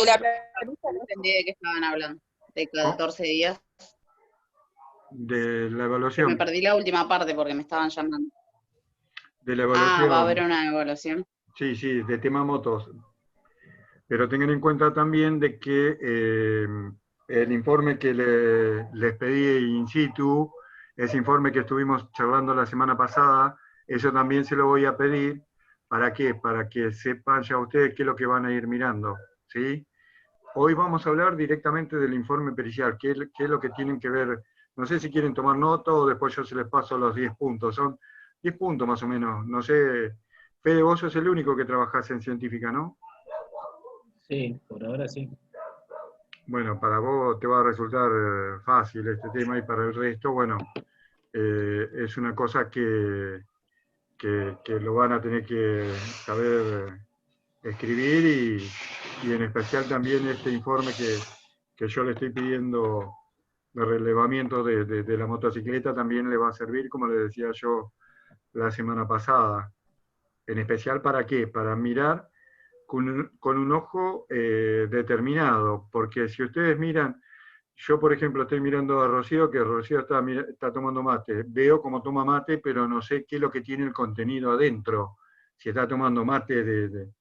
la pregunta no entendí de qué estaban hablando. De ¿Oh? 14 días. De la Que me evaluación. perdí la última parte porque me estaban llamando. De la Ah, va a haber evaluación. una evaluación. Sí, sí, de tema motos. Pero tengan en cuenta también de que el informe que les pedí in situ, ese informe que estuvimos charlando la semana pasada, eso también se lo voy a pedir. ¿Para qué? Para que sepan ya ustedes qué es lo que van a ir mirando. ¿Sí? Hoy vamos a hablar directamente del informe pericial, qué es lo que tienen que ver. No sé si quieren tomar nota o después yo se les paso los 10 puntos. Son 10 puntos más o menos. No sé, Fede, vos sos el único que trabajás en científica, ¿no? Sí, por ahora sí. Bueno, para vos te va a resultar fácil este tema y para el resto, bueno, es una cosa que lo van a tener que saber escribir y en especial también este informe que yo le estoy pidiendo de relevamiento de la motocicleta también le va a servir, como le decía yo la semana pasada. En especial, ¿para qué? Para mirar con un ojo determinado, porque si ustedes miran, yo por ejemplo estoy mirando a Rocío, que Rocío está tomando mate, veo cómo toma mate, pero no sé qué es lo que tiene el contenido adentro, si está tomando mate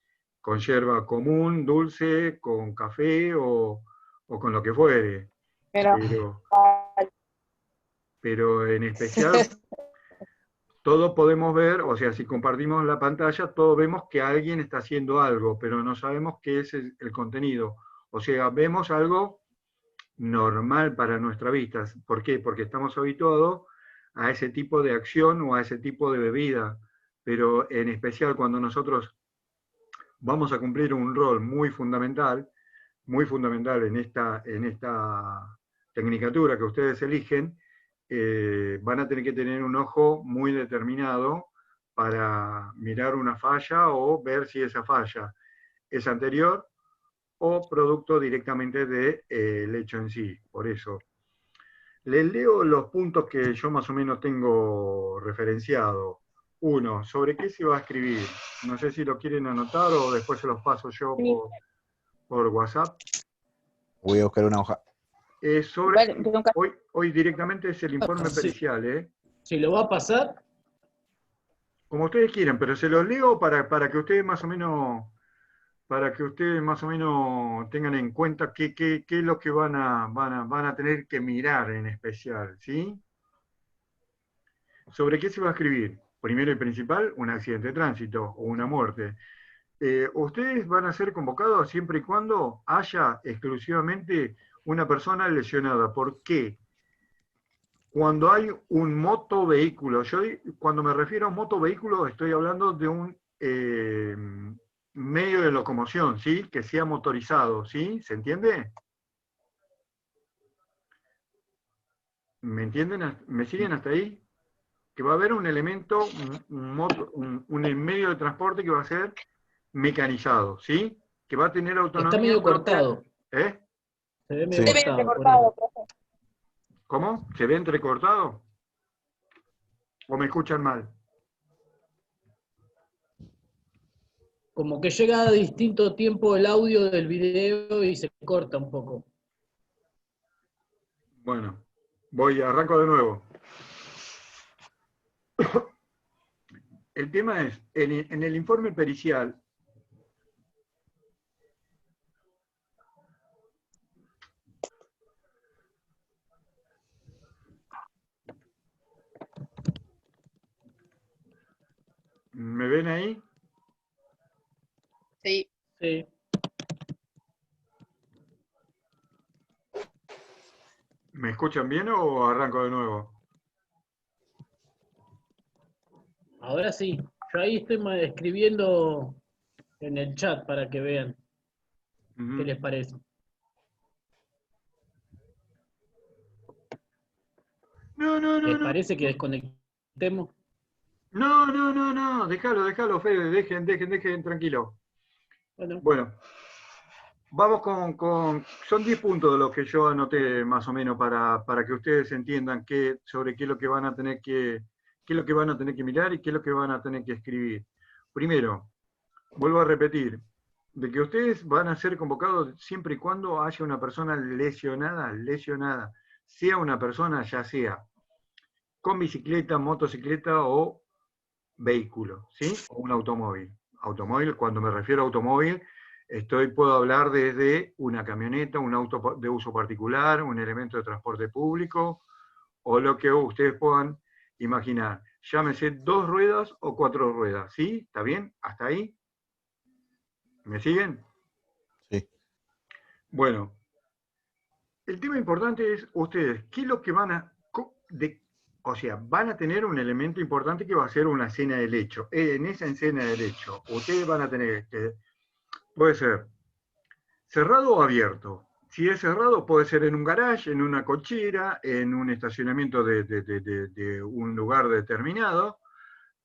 con yerba común, dulce, con café o con lo que fuere, Pero pero, pero en especial todos podemos ver, o sea, si compartimos la pantalla, todos vemos que alguien está haciendo algo, pero no sabemos qué es el contenido. O sea, vemos algo normal para nuestra vista. ¿Por qué? Porque estamos habituados a ese tipo de acción o a ese tipo de bebida. Pero en especial cuando nosotros vamos a cumplir un rol muy fundamental en esta tecnicatura que ustedes eligen, van a tener que tener un ojo muy determinado para mirar una falla o ver si esa falla es anterior o producto directamente del hecho en sí. Por eso, les leo los puntos que yo más o menos tengo referenciado. Uno, ¿sobre qué se va a escribir? No sé si lo quieren anotar o después se los paso yo por WhatsApp. Voy a buscar una hoja. Hoy directamente es el informe pericial, ¿eh? Si lo va a pasar, Como ustedes quieran, pero se los leo para que ustedes más o menos tengan en cuenta qué es lo que van a tener que mirar en especial, ¿sí? ¿Sobre qué se va a escribir? Primero y principal, un accidente de tránsito o una muerte. Ustedes van a ser convocados siempre y cuando haya exclusivamente una persona lesionada. ¿Por qué? Cuando hay un motovehículo, yo cuando me refiero a un motovehículo estoy hablando de un medio de locomoción, ¿sí? Que sea motorizado, ¿sí? ¿Se entiende? ¿Me entienden? ¿Me siguen hasta ahí? Que va a haber un elemento, un medio de transporte que va a ser mecanizado, ¿sí? Que va a tener está autonomía medio propia. cortado. ¿Eh? Se ve Sí. medio cortado. ¿Cómo? ¿Se ve entrecortado? ¿O me escuchan mal? Como que llega a distinto tiempo el audio del video y se corta un poco. Bueno, arranco de nuevo. El tema es, en el informe pericial, ¿me ven ahí? sí. Sí. ¿Me escuchan bien o arranco de nuevo? Ahora sí. Yo ahí estoy escribiendo en el chat para que vean qué les parece. No, ¿Les parece que desconectemos? No, déjalo, Fede, dejen, tranquilo. Bueno, vamos son 10 puntos de los que yo anoté más o menos para que ustedes entiendan sobre qué es lo que van a tener qué es lo que van a tener que mirar y qué es lo que van a tener que escribir. Primero, vuelvo a repetir, de que ustedes van a ser convocados siempre y cuando haya una persona lesionada, sea una persona ya sea con bicicleta, motocicleta o vehículo, ¿sí? O un automóvil. Automóvil, cuando me refiero a automóvil, puedo hablar desde una camioneta, un auto de uso particular, un elemento de transporte público, o lo que ustedes puedan imaginar. Llámese 2 ruedas o 4 ruedas, ¿sí? ¿Está bien? ¿Hasta ahí? ¿Me siguen? Sí. Bueno, el tema importante es ustedes, ¿qué es lo que van a... o sea, van a tener un elemento importante que va a ser una escena del hecho. En esa escena del hecho, ustedes van a tener que... Puede ser cerrado o abierto. Si es cerrado, puede ser en un garage, en una cochera, en un estacionamiento de un lugar determinado.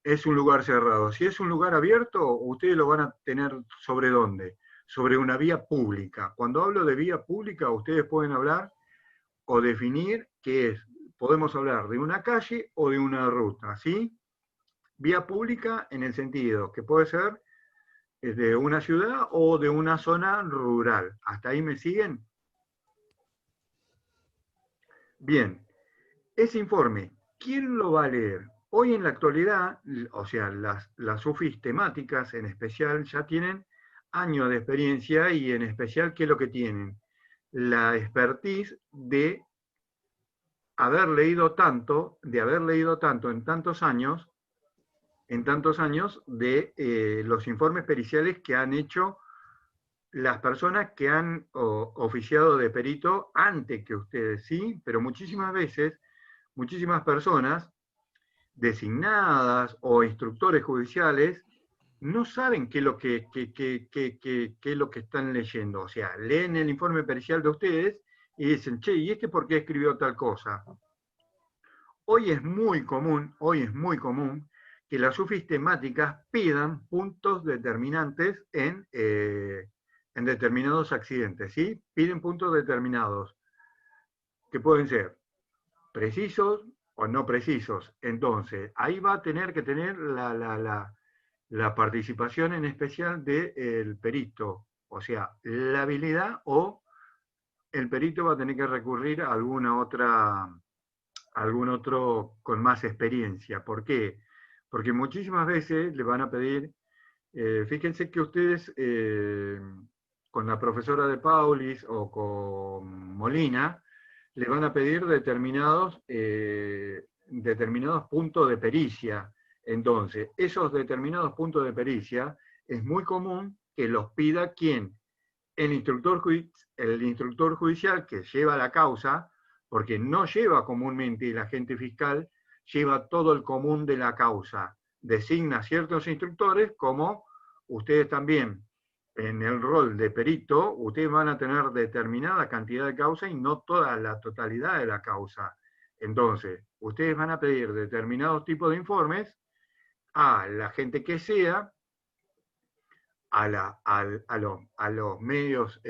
Es un lugar cerrado. Si es un lugar abierto, ustedes lo van a tener ¿sobre dónde? Sobre una vía pública. Cuando hablo de vía pública, ustedes pueden hablar o definir qué es. Podemos hablar de una calle o de una ruta, ¿sí? Vía pública en el sentido que puede ser de una ciudad o de una zona rural. ¿Hasta ahí me siguen? Bien, ese informe, ¿quién lo va a leer? Hoy en la actualidad, o sea, las UFIs temáticas en especial ya tienen años de experiencia y en especial, ¿qué es lo que tienen? La expertise de haber leído tanto en tantos años de los informes periciales que han hecho las personas que han oficiado de perito antes que ustedes, ¿sí? Pero muchísimas veces, muchísimas personas designadas o instructores judiciales no saben qué es lo qué es lo que están leyendo. O sea, leen el informe pericial de ustedes y dicen, che, ¿y este por qué escribió tal cosa? Hoy es muy común que las UFIs temáticas pidan puntos determinantes en determinados accidentes, ¿sí? Piden puntos determinados, que pueden ser precisos o no precisos. Entonces, ahí va a tener que tener la participación en especial del perito, o sea, la habilidad o el perito va a tener que recurrir a algún otro con más experiencia. ¿Por qué? Porque muchísimas veces le van a pedir, fíjense que ustedes con la profesora de Paulis o con Molina, le van a pedir determinados puntos de pericia. Entonces, esos determinados puntos de pericia es muy común que los pida ¿quién? El instructor judicial que lleva la causa, porque no lleva comúnmente el agente fiscal, lleva todo el común de la causa. Designa ciertos instructores, como ustedes también, en el rol de perito, ustedes van a tener determinada cantidad de causa y no toda la totalidad de la causa. Entonces, ustedes van a pedir determinados tipos de informes a la gente que sea, a los medios,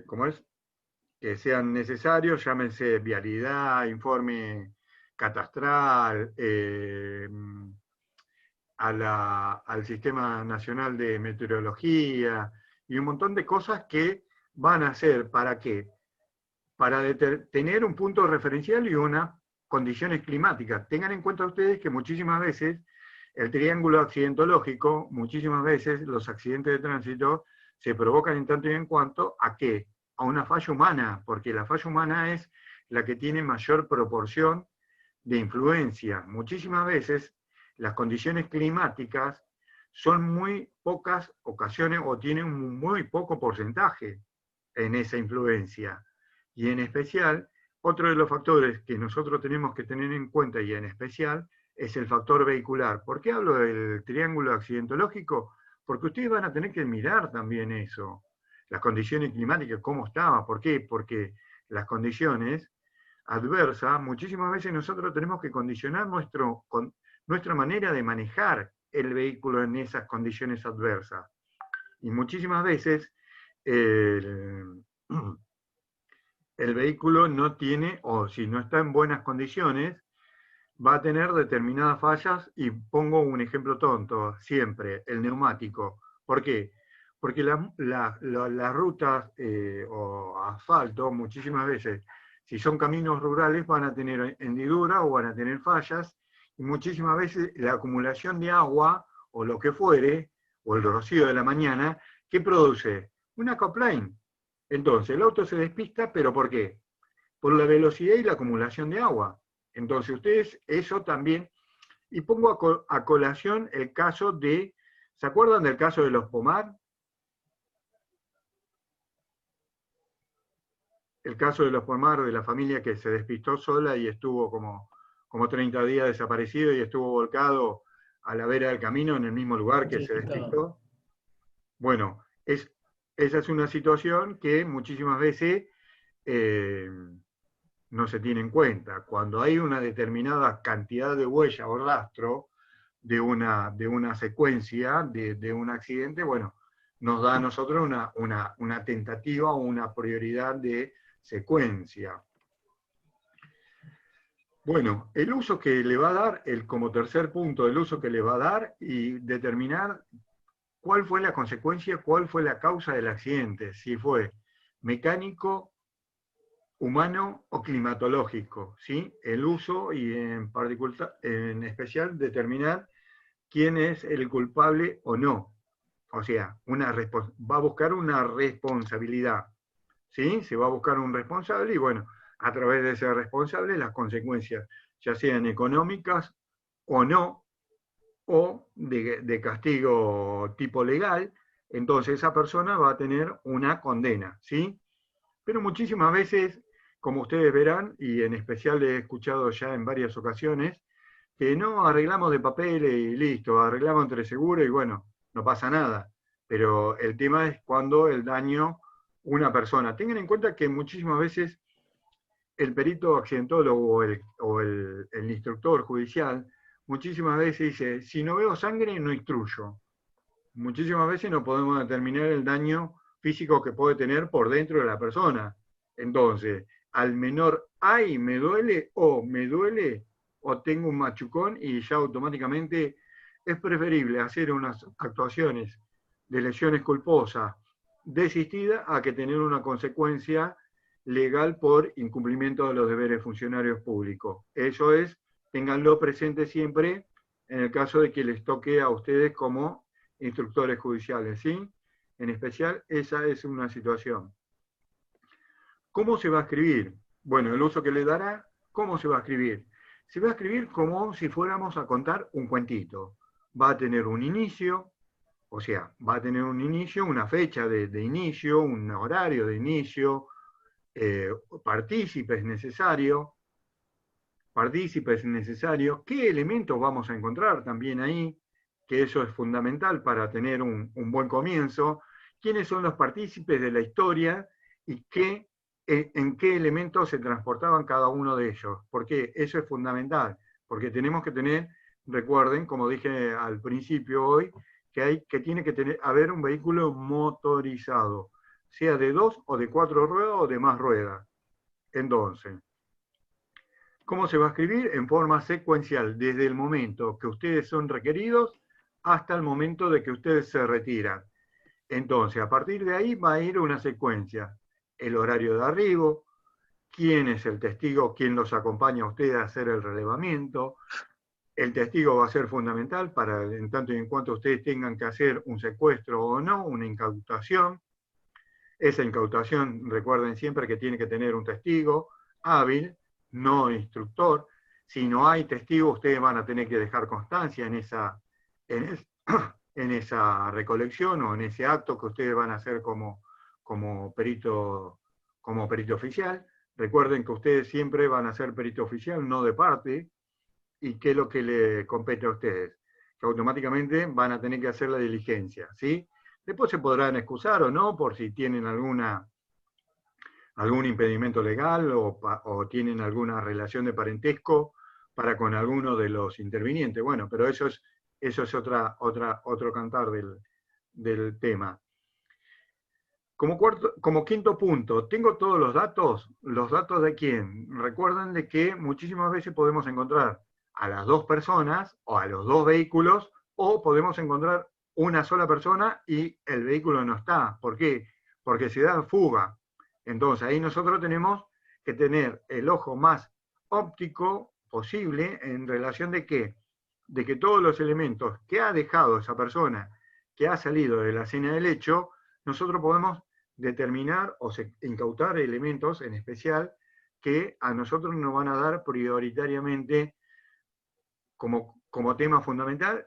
¿cómo es? Que sean necesarios, llámense vialidad, informe catastral, al Sistema Nacional de Meteorología, y un montón de cosas que van a ser, ¿para qué? Para tener un punto referencial y unas condiciones climáticas. Tengan en cuenta ustedes que muchísimas veces el triángulo accidentológico, muchísimas veces los accidentes de tránsito se provocan en tanto y en cuanto a qué? A una falla humana, porque la falla humana es la que tiene mayor proporción de influencia. Muchísimas veces las condiciones climáticas son muy pocas ocasiones o tienen un muy poco porcentaje en esa influencia. Y en especial, otro de los factores que nosotros tenemos que tener en cuenta, y en especial, es el factor vehicular. ¿Por qué hablo del triángulo accidentológico? Porque ustedes van a tener que mirar también eso. Las condiciones climáticas, cómo estaban. ¿Por qué? Porque las condiciones adversas, muchísimas veces nosotros tenemos que condicionar nuestra manera de manejar el vehículo en esas condiciones adversas. Y muchísimas veces el vehículo no tiene, o si no está en buenas condiciones, va a tener determinadas fallas, y pongo un ejemplo tonto, siempre, el neumático. ¿Por qué? Porque las rutas o asfalto, muchísimas veces, si son caminos rurales, van a tener hendidura o van a tener fallas, y muchísimas veces la acumulación de agua, o lo que fuere, o el rocío de la mañana, ¿qué produce? Una aquaplane. Entonces, el auto se despista, ¿pero por qué? Por la velocidad y la acumulación de agua. Entonces, ustedes, eso también, y pongo a colación el caso de, ¿se acuerdan del caso de los Pomar? El caso de los Pomar, de la familia que se despistó sola y estuvo como 30 días desaparecido y estuvo volcado a la vera del camino en el mismo lugar que Sí, se claro. despistó. Bueno, esa es una situación que muchísimas veces no se tiene en cuenta. Cuando hay una determinada cantidad de huella o rastro de una secuencia de un accidente, bueno, nos da a nosotros una tentativa o una prioridad de secuencia. Bueno, el uso que le va a dar, como tercer punto, el uso que le va a dar y determinar cuál fue la consecuencia, cuál fue la causa del accidente, si fue mecánico, humano o climatológico, ¿sí? El uso y en especial determinar quién es el culpable o no. O sea, va a buscar una responsabilidad, ¿sí? Se va a buscar un responsable y bueno, a través de ese responsable las consecuencias, ya sean económicas o no, o de castigo tipo legal, entonces esa persona va a tener una condena, ¿sí? Pero muchísimas veces, como ustedes verán, y en especial he escuchado ya en varias ocasiones, que no arreglamos de papeles y listo, arreglamos entre seguros y bueno, no pasa nada. Pero el tema es cuando el daño, una persona. Tengan en cuenta que muchísimas veces el perito accidentólogo o el instructor judicial, muchísimas veces dice, si no veo sangre, no instruyo. Muchísimas veces no podemos determinar el daño físico que puede tener por dentro de la persona. Entonces, al menor, ay, me duele o tengo un machucón y ya automáticamente es preferible hacer unas actuaciones de lesiones culposas desistidas a que tener una consecuencia legal por incumplimiento de los deberes funcionarios públicos. Eso es, ténganlo presente siempre en el caso de que les toque a ustedes como instructores judiciales, ¿sí? En especial, esa es una situación. ¿Cómo se va a escribir? Bueno, el uso que le dará, ¿cómo se va a escribir? Se va a escribir como si fuéramos a contar un cuentito. Va a tener un inicio, o sea, va a tener un inicio, una fecha de inicio, un horario de inicio, partícipes necesarios, qué elementos vamos a encontrar también ahí, que eso es fundamental para tener un buen comienzo, quiénes son los partícipes de la historia y en qué elementos se transportaban cada uno de ellos, porque eso es fundamental, porque tenemos que tener, recuerden, como dije al principio hoy, que tiene que haber un vehículo motorizado, sea de 2 o de 4 ruedas o de más ruedas. Entonces, ¿cómo se va a escribir? En forma secuencial, desde el momento que ustedes son requeridos hasta el momento de que ustedes se retiran. Entonces, a partir de ahí va a ir una secuencia. El horario de arribo, quién es el testigo, quién los acompaña a ustedes a hacer el relevamiento. El testigo va a ser fundamental para, en tanto y en cuanto ustedes tengan que hacer un secuestro o no, una incautación. Esa incautación, recuerden siempre que tiene que tener un testigo hábil, no instructor. Si no hay testigo, ustedes van a tener que dejar constancia en esa recolección o en ese acto que ustedes van a hacer como perito oficial. Recuerden que ustedes siempre van a ser perito oficial, no de parte, y qué es lo que le compete a ustedes, que automáticamente van a tener que hacer la diligencia, ¿sí? Después se podrán excusar o no por si tienen algún impedimento legal o tienen alguna relación de parentesco para con alguno de los intervinientes. Bueno, pero eso es otro cantar del tema. Como quinto punto, ¿tengo todos los datos? ¿Los datos de quién? Recuerden de que muchísimas veces podemos encontrar a las dos personas o a los dos vehículos o podemos encontrar una sola persona y el vehículo no está. ¿Por qué? Porque se da fuga. Entonces ahí nosotros tenemos que tener el ojo más óptico posible en relación de qué, de que todos los elementos que ha dejado esa persona, que ha salido de la escena del hecho, nosotros podemos determinar o incautar elementos en especial que a nosotros nos van a dar prioritariamente como tema fundamental.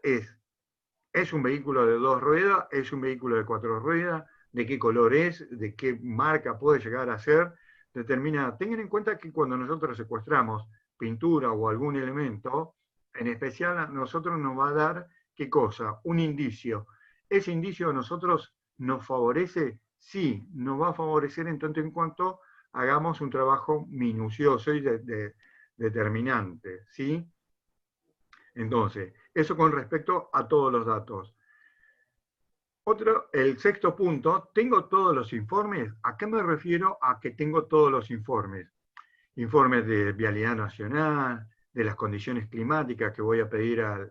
¿Es un vehículo de 2 ruedas? ¿Es un vehículo de 4 ruedas? ¿De qué color es? ¿De qué marca puede llegar a ser? Determina. Tengan en cuenta que cuando nosotros secuestramos pintura o algún elemento, en especial a nosotros nos va a dar, ¿qué cosa? Un indicio. ¿Ese indicio a nosotros nos favorece? Sí, nos va a favorecer en tanto en cuanto hagamos un trabajo minucioso y determinante, ¿sí? Entonces, eso con respecto a todos los datos. El sexto punto, ¿tengo todos los informes? ¿A qué me refiero a que tengo todos los informes? Informes de Vialidad Nacional, de las condiciones climáticas que voy a pedir al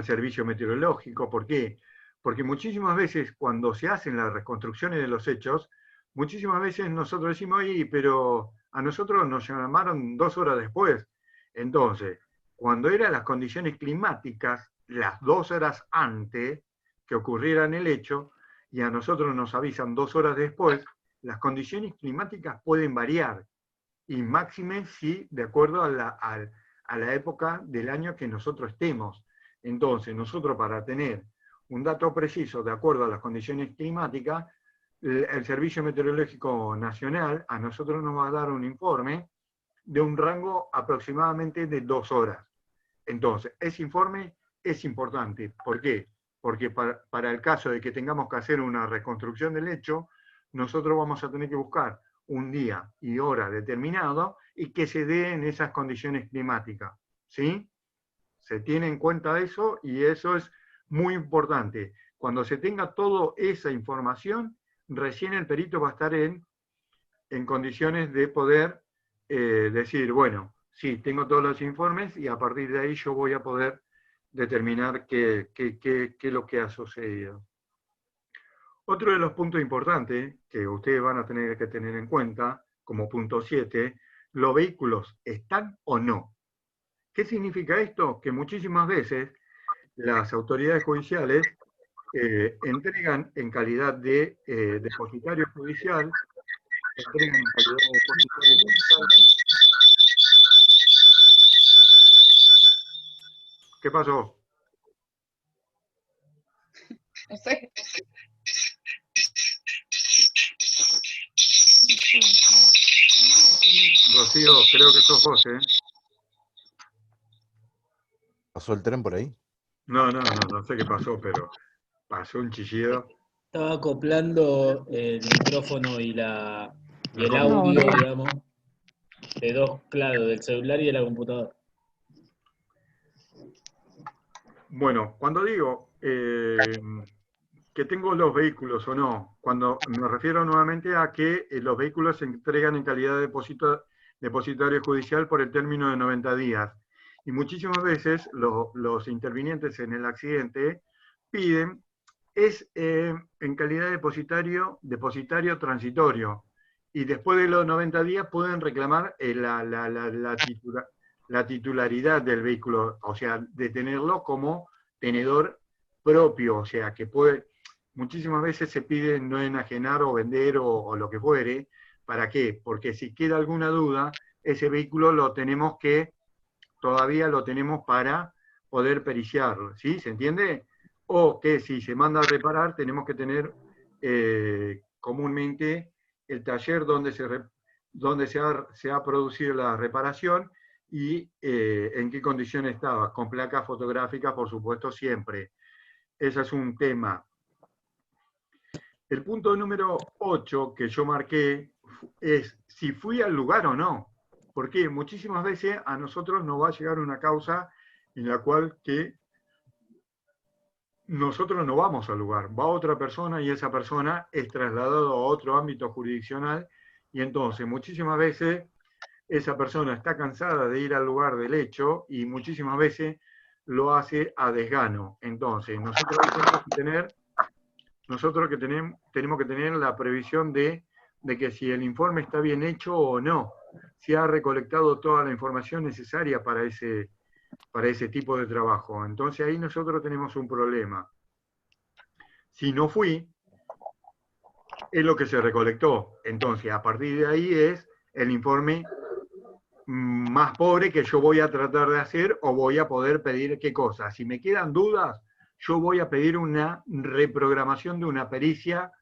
servicio meteorológico. ¿Por qué? Porque muchísimas veces cuando se hacen las reconstrucciones de los hechos, muchísimas veces nosotros decimos, pero a nosotros nos llamaron 2 horas después. Entonces, cuando eran las condiciones climáticas, las 2 horas antes que ocurriera el hecho, y a nosotros nos avisan 2 horas después, las condiciones climáticas pueden variar, y máxime si de acuerdo a la época del año que nosotros estemos. Entonces, nosotros para tener un dato preciso de acuerdo a las condiciones climáticas, el Servicio Meteorológico Nacional a nosotros nos va a dar un informe de un rango aproximadamente de 2 horas. Entonces, ese informe es importante. ¿Por qué? Porque para el caso de que tengamos que hacer una reconstrucción del hecho, nosotros vamos a tener que buscar un día y hora determinado y que se dé en esas condiciones climáticas. ¿Sí? Se tiene en cuenta eso y eso es muy importante. Cuando se tenga toda esa información, recién el perito va a estar en condiciones de poder decir, bueno, sí, tengo todos los informes y a partir de ahí yo voy a poder determinar qué es lo que ha sucedido. Otro de los puntos importantes que ustedes van a tener que tener en cuenta, como punto 7, ¿los vehículos están o no? ¿Qué significa esto? Que muchísimas veces las autoridades judiciales entregan en calidad de depositario judicial, ¿Qué pasó? No sé. Rocío, creo que sos vos, ¿eh? ¿Pasó el tren por ahí? No sé qué pasó, pero pasó un chillido. Estaba acoplando el micrófono y el No. audio, digamos, de dos, claro, del celular y de la computadora. Bueno, cuando digo que tengo los vehículos o no, cuando me refiero nuevamente a que los vehículos se entregan en calidad de depositario judicial por el término de 90 días. Y muchísimas veces los intervinientes en el accidente piden, en calidad de depositario transitorio. Y después de los 90 días pueden reclamar la titularidad del vehículo, o sea, de tenerlo como tenedor propio, o sea, que muchísimas veces se pide no enajenar o vender o lo que fuere. ¿Para qué? Porque si queda alguna duda, ese vehículo todavía lo tenemos para poder periciarlo, ¿sí? ¿Se entiende? O que si se manda a reparar, tenemos que tener comúnmente el taller donde se ha producido la reparación y en qué condición estaba, con placas fotográficas, por supuesto, siempre. Ese es un tema. El punto número 8 que yo marqué es si fui al lugar o no. Porque muchísimas veces a nosotros nos va a llegar una causa en la cual que nosotros no vamos al lugar, va otra persona y esa persona es trasladada a otro ámbito jurisdiccional y entonces muchísimas veces esa persona está cansada de ir al lugar del hecho y muchísimas veces lo hace a desgano. Entonces, nosotros tenemos que tener la previsión de que si el informe está bien hecho o no, si ha recolectado toda la información necesaria para ese tipo de trabajo. Entonces ahí nosotros tenemos un problema. Si no fui, es lo que se recolectó. Entonces, a partir de ahí es el informe más pobre que yo voy a tratar de hacer o voy a poder pedir qué cosa. Si me quedan dudas, yo voy a pedir una reprogramación de una pericia,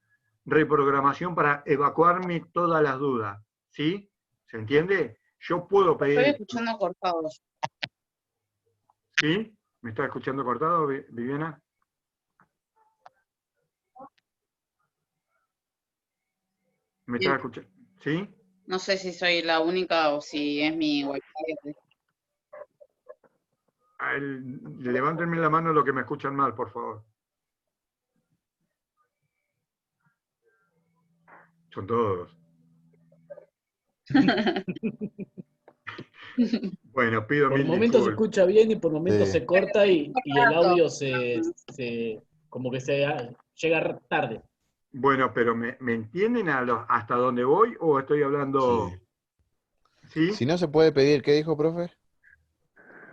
reprogramación para evacuarme todas las dudas. ¿Sí? ¿Se entiende? Yo puedo pedir... Estoy escuchando cortados. ¿Sí? ¿Me está escuchando cortado, Viviana? ¿Me está escuchando? ¿Sí? No sé si soy la única o si es mi wifi. Levántenme la mano los que me escuchan mal, por favor. Son todos. Bueno, pido Por mil momentos se disculpas. escucha bien y por momentos Sí. se corta y el audio como que llega tarde. Bueno, pero ¿me entienden hasta dónde voy o estoy hablando? Sí. ¿Sí? Si no se puede pedir, ¿qué dijo, profe?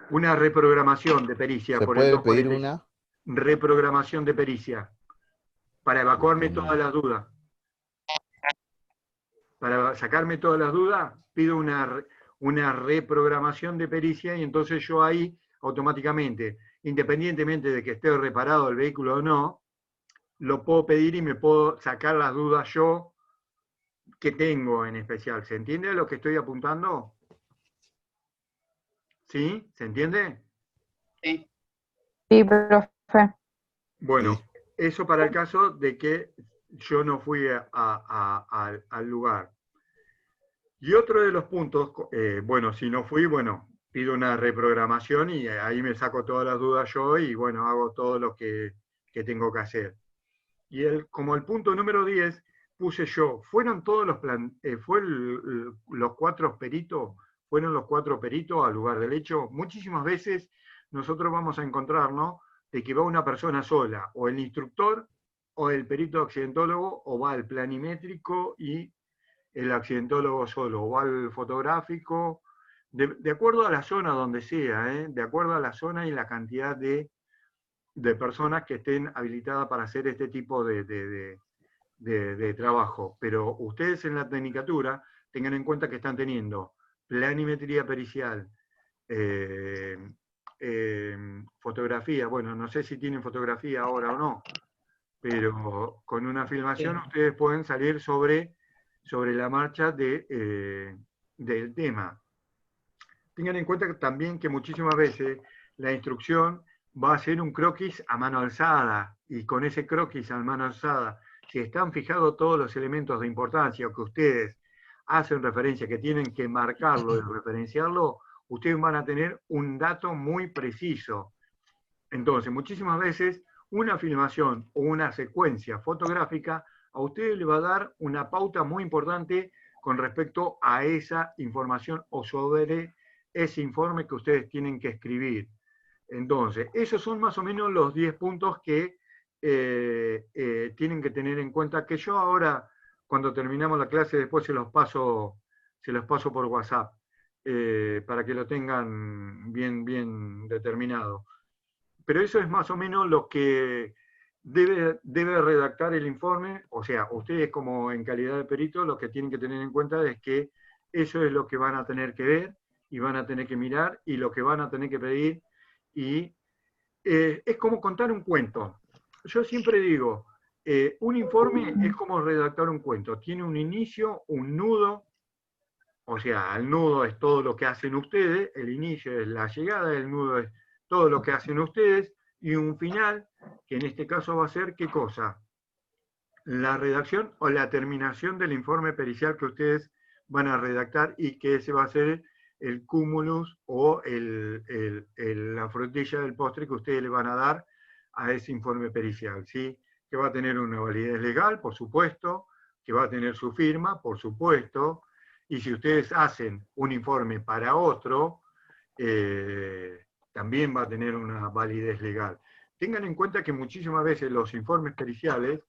Una reprogramación de pericia ¿Se por el puede pedir 246. una? Reprogramación de pericia para evacuarme Como- todas las dudas. Para sacarme todas las dudas, pido una reprogramación de pericia y entonces yo ahí automáticamente, independientemente de que esté reparado el vehículo o no, lo puedo pedir y me puedo sacar las dudas yo que tengo en especial. ¿Se entiende a lo que estoy apuntando? ¿Sí? ¿Se entiende? Sí. Sí, profe. Bueno, Sí. eso para el caso de que yo no fui al lugar. Y otro de los puntos, bueno, si no fui, bueno, pido una reprogramación y ahí me saco todas las dudas yo y bueno, hago todo lo que tengo que hacer. Y como el punto número 10 puse yo, fueron todos los 4 peritos, fueron los 4 peritos al lugar del hecho. Muchísimas veces nosotros vamos a encontrarnos de que va una persona sola, o el instructor, o el perito accidentólogo, o va el planimétrico y el accidentólogo solo, o va el fotográfico, de acuerdo a la zona donde sea, de acuerdo a la zona y la cantidad de personas que estén habilitadas para hacer este tipo de trabajo. Pero ustedes en la tecnicatura tengan en cuenta que están teniendo planimetría pericial, fotografía, bueno, no sé si tienen fotografía ahora o no, pero con una filmación Sí. ustedes pueden salir sobre la marcha del tema. Tengan en cuenta también que muchísimas veces la instrucción va a ser un croquis a mano alzada, y con ese croquis a mano alzada, si están fijados todos los elementos de importancia que ustedes hacen referencia, que tienen que marcarlo y referenciarlo, ustedes van a tener un dato muy preciso. Entonces, muchísimas veces una filmación o una secuencia fotográfica a ustedes le va a dar una pauta muy importante con respecto a esa información o sobre ese informe que ustedes tienen que escribir. Entonces, esos son más o menos los 10 puntos que tienen que tener en cuenta, que yo ahora, cuando terminamos la clase, después se los paso por WhatsApp, para que lo tengan bien determinado. Pero eso es más o menos lo que debe redactar el informe. O sea, ustedes como en calidad de perito, lo que tienen que tener en cuenta es que eso es lo que van a tener que ver y van a tener que mirar y lo que van a tener que pedir. Y es como contar un cuento. Yo siempre digo, un informe es como redactar un cuento. Tiene un inicio, un nudo. O sea, el nudo es todo lo que hacen ustedes, el inicio es la llegada, el nudo es todo lo que hacen ustedes, y un final, que en este caso va a ser, ¿qué cosa? La redacción o la terminación del informe pericial que ustedes van a redactar, y que ese va a ser el cúmulus o la frutilla del postre que ustedes le van a dar a ese informe pericial, ¿sí? Que va a tener una validez legal, por supuesto, que va a tener su firma, por supuesto, y si ustedes hacen un informe para otro, también va a tener una validez legal. Tengan en cuenta que muchísimas veces los informes periciales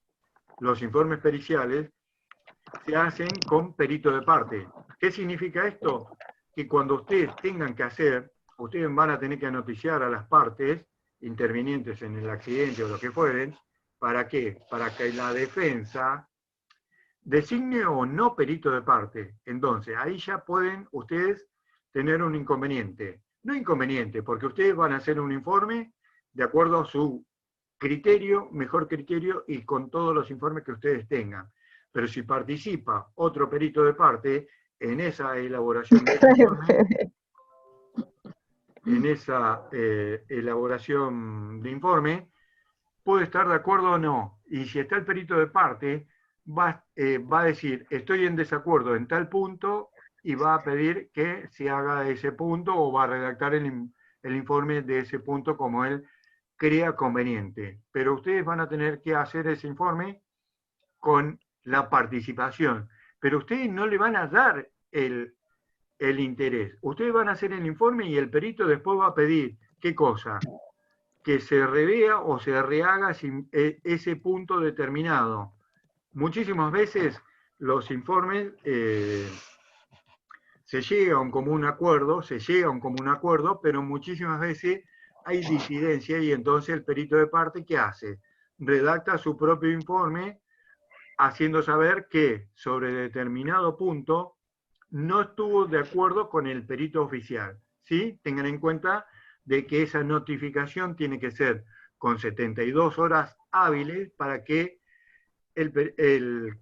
se hacen con perito de parte. ¿Qué significa esto? Que cuando ustedes tengan que hacer, ustedes van a tener que noticiar a las partes intervinientes en el accidente o lo que fueren. ¿Para qué? Para que la defensa designe o no perito de parte. Entonces, ahí ya pueden ustedes tener un inconveniente. No inconveniente, porque ustedes van a hacer un informe de acuerdo a su criterio, mejor criterio, y con todos los informes que ustedes tengan. Pero si participa otro perito de parte en esa elaboración de informe, puede estar de acuerdo o no. Y si está el perito de parte, va a decir, estoy en desacuerdo en tal punto, y va a pedir que se haga ese punto, o va a redactar el informe de ese punto como él crea conveniente. Pero ustedes van a tener que hacer ese informe con la participación. Pero ustedes no le van a dar el interés. Ustedes van a hacer el informe y el perito después va a pedir, ¿qué cosa? Que se revea o se rehaga ese punto determinado. Muchísimas veces los informes se llega a un común acuerdo, pero muchísimas veces hay disidencia y entonces el perito de parte, ¿qué hace? Redacta su propio informe haciendo saber que sobre determinado punto no estuvo de acuerdo con el perito oficial. ¿Sí? Tengan en cuenta de que esa notificación tiene que ser con 72 horas hábiles para que el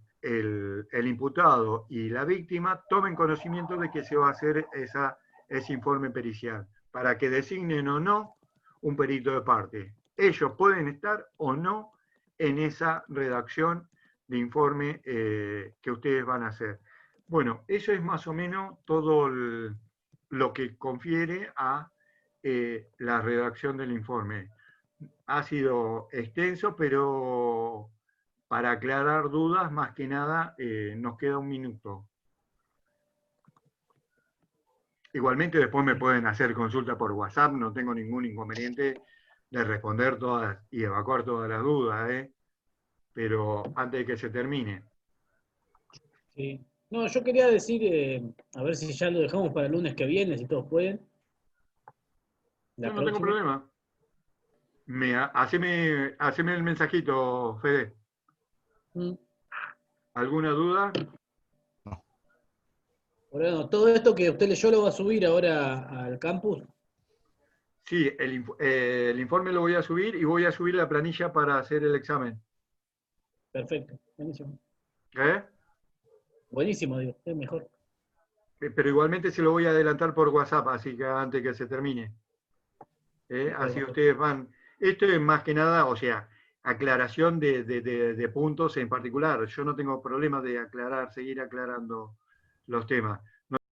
imputado y la víctima tomen conocimiento de que se va a hacer ese informe pericial, para que designen o no un perito de parte. Ellos pueden estar o no en esa redacción de informe que ustedes van a hacer. Bueno, eso es más o menos todo lo que confiere a la redacción del informe. Ha sido extenso, pero para aclarar dudas, más que nada, nos queda un minuto. Igualmente después me pueden hacer consulta por WhatsApp, no tengo ningún inconveniente de responder todas y evacuar todas las dudas, pero antes de que se termine. Sí. No, yo quería decir, a ver si ya lo dejamos para el lunes que viene, si todos pueden. Yo no tengo problema. Haceme el mensajito, Fede. ¿Alguna duda? No. Bueno, todo esto que usted leyó lo va a subir ahora al campus. Sí, el informe lo voy a subir y voy a subir la planilla para hacer el examen. Perfecto, buenísimo. Buenísimo, digo, es mejor. Pero igualmente se lo voy a adelantar por WhatsApp, así que antes que se termine. Así ustedes van. Esto es más que nada, o sea, aclaración de puntos en particular. Yo no tengo problema de seguir aclarando los temas.